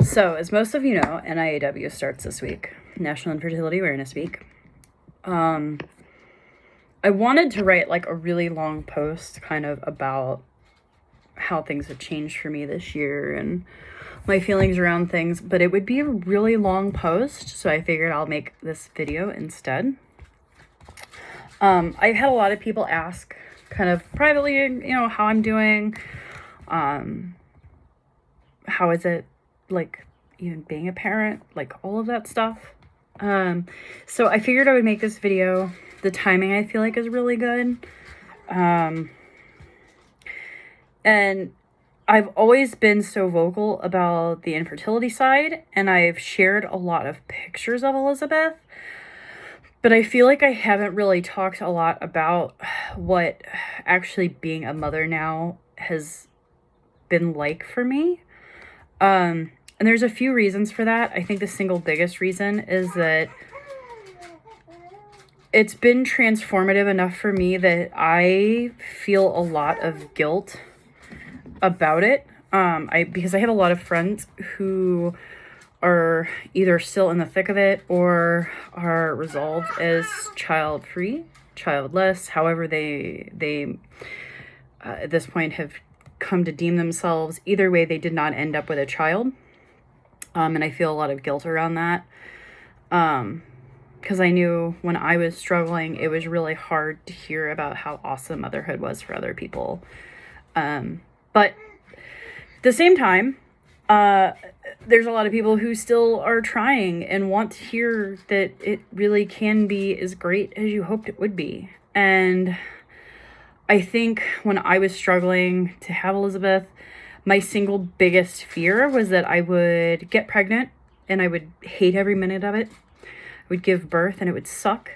So, as most of you know, NIAW starts this week, National Infertility Awareness Week. I wanted to write like a really long post kind of about how things have changed for me this year and my feelings around things, but it would be a really long post, so I figured I'll make this video instead. I've had a lot of people ask kind of privately, how I'm doing. How is it like even being a parent, like all of that stuff. So I figured I would make this video. The timing I feel like is really good. And I've always been so vocal about the infertility side, and I've shared a lot of pictures of Elizabeth, but I feel like I haven't really talked a lot about what actually being a mother now has been like for me. And there's a few reasons for that. I think the single biggest reason is that it's been transformative enough for me that I feel a lot of guilt about it. Because I have a lot of friends who are either still in the thick of it or are resolved as child-free, childless, however they at this point have come to deem themselves. Either way, they did not end up with a child. And I feel a lot of guilt around that. Because I knew when I was struggling, it was really hard to hear about how awesome motherhood was for other people. But at the same time, there's a lot of people who still are trying and want to hear that it really can be as great as you hoped it would be. And I think when I was struggling to have Elizabeth, my single biggest fear was that I would get pregnant and I would hate every minute of it. I would give birth and it would suck.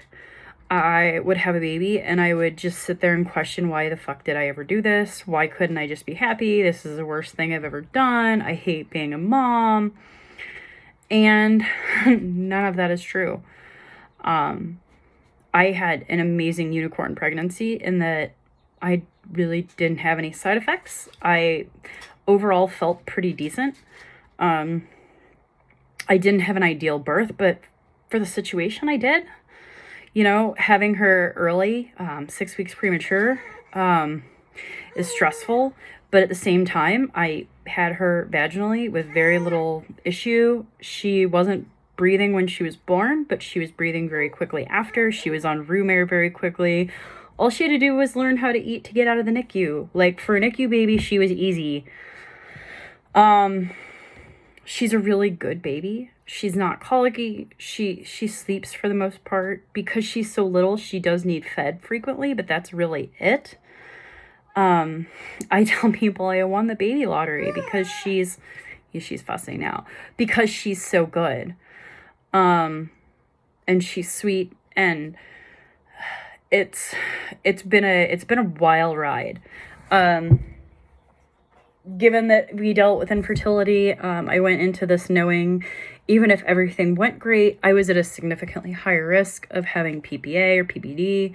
I would have a baby and I would just sit there and question, why the fuck did I ever do this? Why couldn't I just be happy? This is the worst thing I've ever done. I hate being a mom. And none of that is true. I had an amazing unicorn pregnancy in that I really didn't have any side effects. I overall felt pretty decent. I didn't have an ideal birth, but for the situation I did, having her early, 6 weeks premature, is stressful. But at the same time, I had her vaginally with very little issue. She wasn't breathing when she was born, but she was breathing very quickly after. She was on room air very quickly. All she had to do was learn how to eat to get out of the NICU. Like, for a NICU baby, she was easy. She's a really good baby. She's not colicky. She sleeps for the most part. Because she's so little, she does need fed frequently, but that's really it. I tell people I won the baby lottery because she's fussing now. Because she's so good. And she's sweet, and it's been a wild ride. Given that we dealt with infertility, I went into this knowing even if everything went great, I was at a significantly higher risk of having PPA or PPD,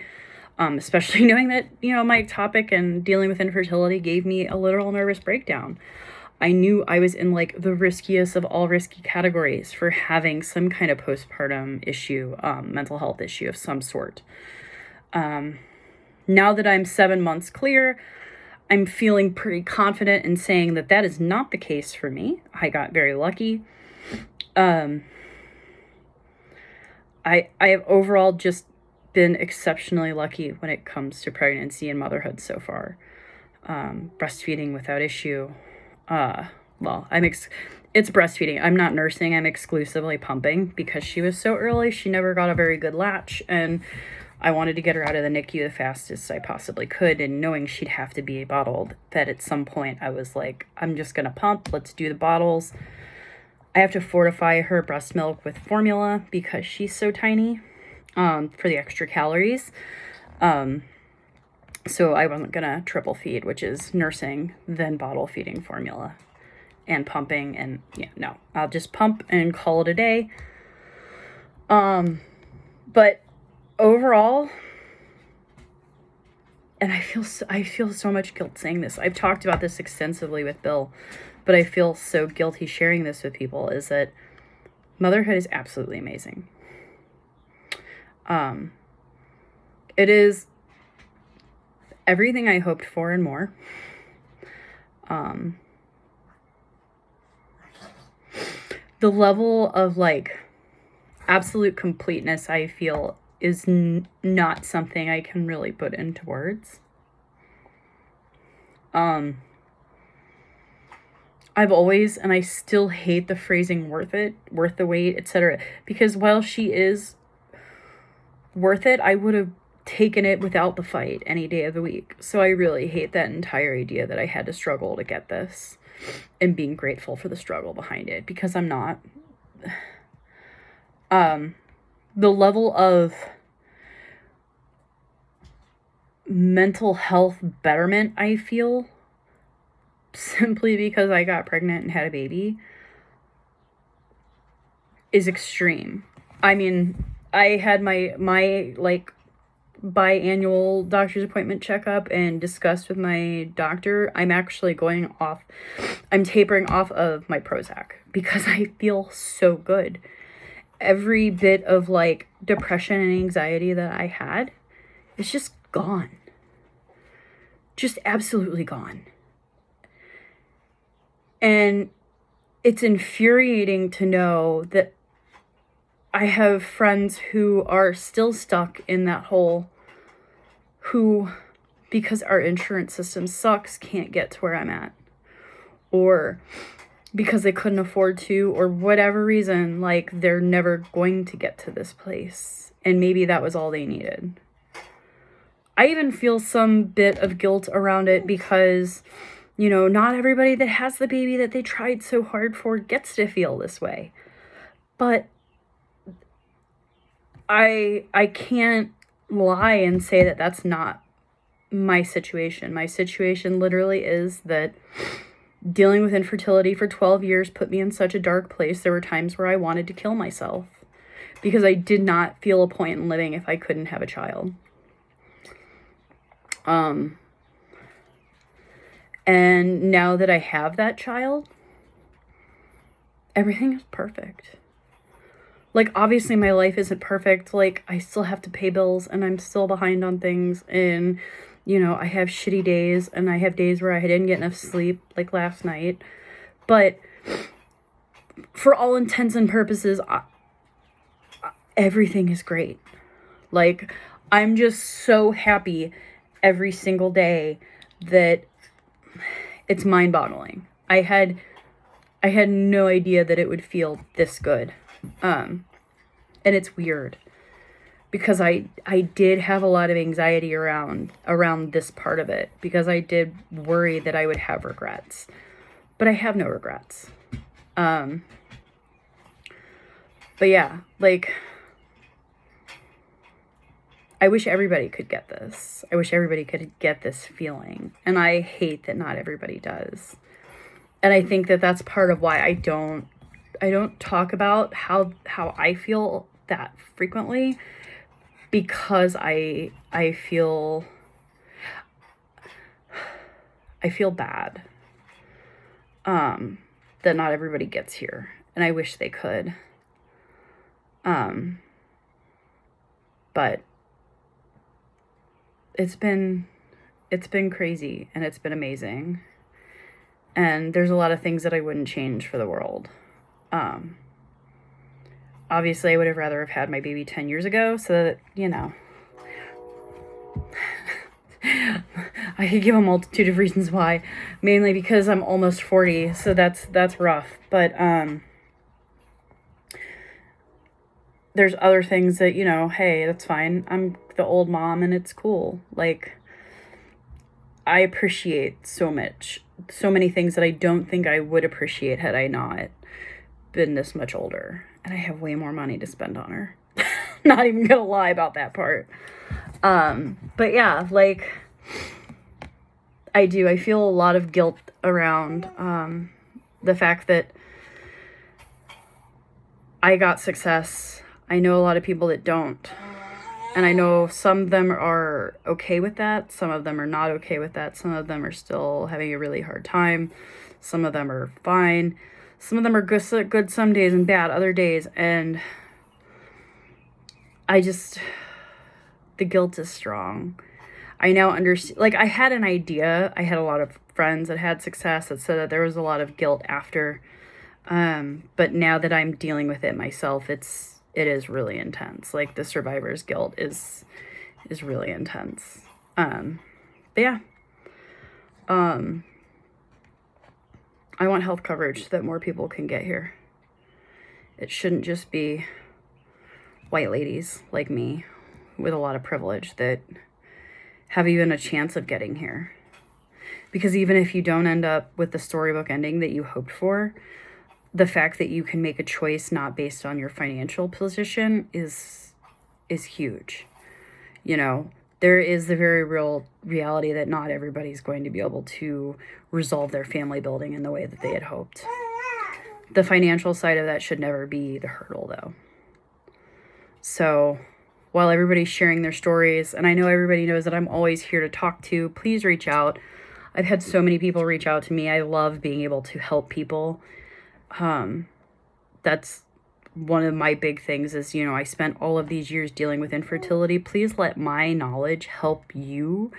especially knowing that, my ectopic and dealing with infertility gave me a literal nervous breakdown. I knew I was in like the riskiest of all risky categories for having some kind of postpartum issue, mental health issue of some sort. Now that I'm 7 months clear, I'm feeling pretty confident in saying that that is not the case for me. I got very lucky. I have overall just been exceptionally lucky when it comes to pregnancy and motherhood so far. Breastfeeding without issue. It's breastfeeding. I'm not nursing. I'm exclusively pumping because she was so early. She never got a very good latch, and I wanted to get her out of the NICU the fastest I possibly could, and knowing she'd have to be bottled, that at some point I was like, I'm just going to pump. Let's do the bottles. I have to fortify her breast milk with formula because she's so tiny, for the extra calories. So I wasn't going to triple feed, which is nursing, then bottle feeding formula and pumping. And no, I'll just pump and call it a day. But overall, and I feel so much guilt saying this. I've talked about this extensively with Bill. but I feel so guilty sharing this with people, is that motherhood is absolutely amazing. It is everything I hoped for and more. The level of like absolute completeness I feel is not something I can really put into words. I've always, and I still hate the phrasing worth it, worth the wait, etc. Because while she is worth it, I would have taken it without the fight any day of the week. So I really hate that entire idea that I had to struggle to get this, and being grateful for the struggle behind it, because I'm not. The level of mental health betterment I feel simply because I got pregnant and had a baby is extreme. I mean, I had my like biannual doctor's appointment checkup and discussed with my doctor. I'm actually I'm tapering off of my Prozac because I feel so good. Every bit of like depression and anxiety that I had is just gone. Just absolutely gone. And it's infuriating to know that I have friends who are still stuck in that hole, who, because our insurance system sucks, can't get to where I'm at. Or because they couldn't afford to, or whatever reason, like they're never going to get to this place. And maybe that was all they needed. I even feel some bit of guilt around it because, you know, not everybody that has the baby that they tried so hard for gets to feel this way. But I can't lie and say that that's not my situation. My situation literally is that dealing with infertility for 12 years put me in such a dark place. There were times where I wanted to kill myself because I did not feel a point in living if I couldn't have a child. And now that I have that child, everything is perfect. Like, obviously my life isn't perfect. Like, I still have to pay bills and I'm still behind on things. And, you know, I have shitty days and I have days where I didn't get enough sleep, like last night. But for all intents and purposes, everything is great. Like, I'm just so happy every single day that it's mind-boggling. I had no idea that it would feel this good. And it's weird because I did have a lot of anxiety around this part of it, because I did worry that I would have regrets, but I have no regrets. But yeah, like, I wish everybody could get this. I wish everybody could get this feeling. And I hate that not everybody does. And I think that that's part of why I don't talk about how I feel that frequently, because I feel bad that not everybody gets here, and I wish they could. But it's been crazy and it's been amazing. And there's a lot of things that I wouldn't change for the world. Obviously I would have rather have had my baby 10 years ago so that, you know, I could give a multitude of reasons why, mainly because I'm almost 40. So that's rough. But, there's other things that, you know, hey, that's fine. I'm the old mom and it's cool. Like, I appreciate so many things that I don't think I would appreciate had I not been this much older. And I have way more money to spend on her. Not even gonna lie about that part. But yeah, like, I feel a lot of guilt around the fact that I got success. I know a lot of people that don't. And I know some of them are okay with that. Some of them are not okay with that. Some of them are still having a really hard time. Some of them are fine. Some of them are good some days and bad other days. And the guilt is strong. I now understand, like, I had an idea. I had a lot of friends that had success that said that there was a lot of guilt after. But now that I'm dealing with it myself, it is really intense. Like, the survivor's guilt is really intense. But yeah. I want health coverage so that more people can get here. It shouldn't just be white ladies like me with a lot of privilege that have even a chance of getting here. Because even if you don't end up with the storybook ending that you hoped for, the fact that you can make a choice not based on your financial position is huge. You know, there is the very real reality that not everybody's going to be able to resolve their family building in the way that they had hoped. The financial side of that should never be the hurdle, though. So while everybody's sharing their stories, and I know everybody knows that I'm always here to talk to, please reach out. I've had so many people reach out to me. I love being able to help people. That's one of my big things is, you know, I spent all of these years dealing with infertility. Please let my knowledge help you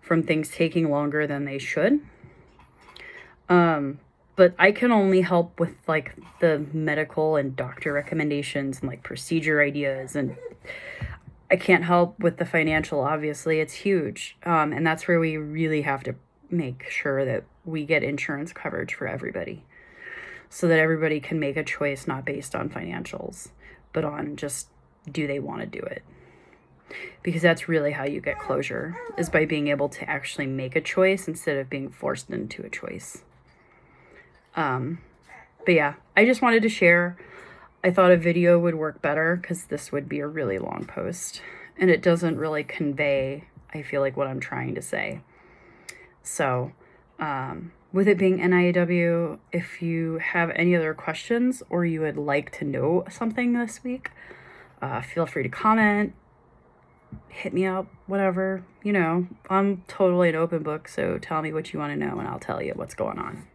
from things taking longer than they should. But I can only help with like the medical and doctor recommendations and like procedure ideas, and I can't help with the financial. Obviously, it's huge. And that's where we really have to make sure that we get insurance coverage for everybody, so that everybody can make a choice not based on financials, but on just, do they want to do it? Because that's really how you get closure, is by being able to actually make a choice instead of being forced into a choice. But yeah, I just wanted to share. I thought a video would work better because this would be a really long post and it doesn't really convey, I feel like, what I'm trying to say. So, with it being NIAW, if you have any other questions or you would like to know something this week, feel free to comment, hit me up, whatever, you know. I'm totally an open book, so tell me what you want to know and I'll tell you what's going on.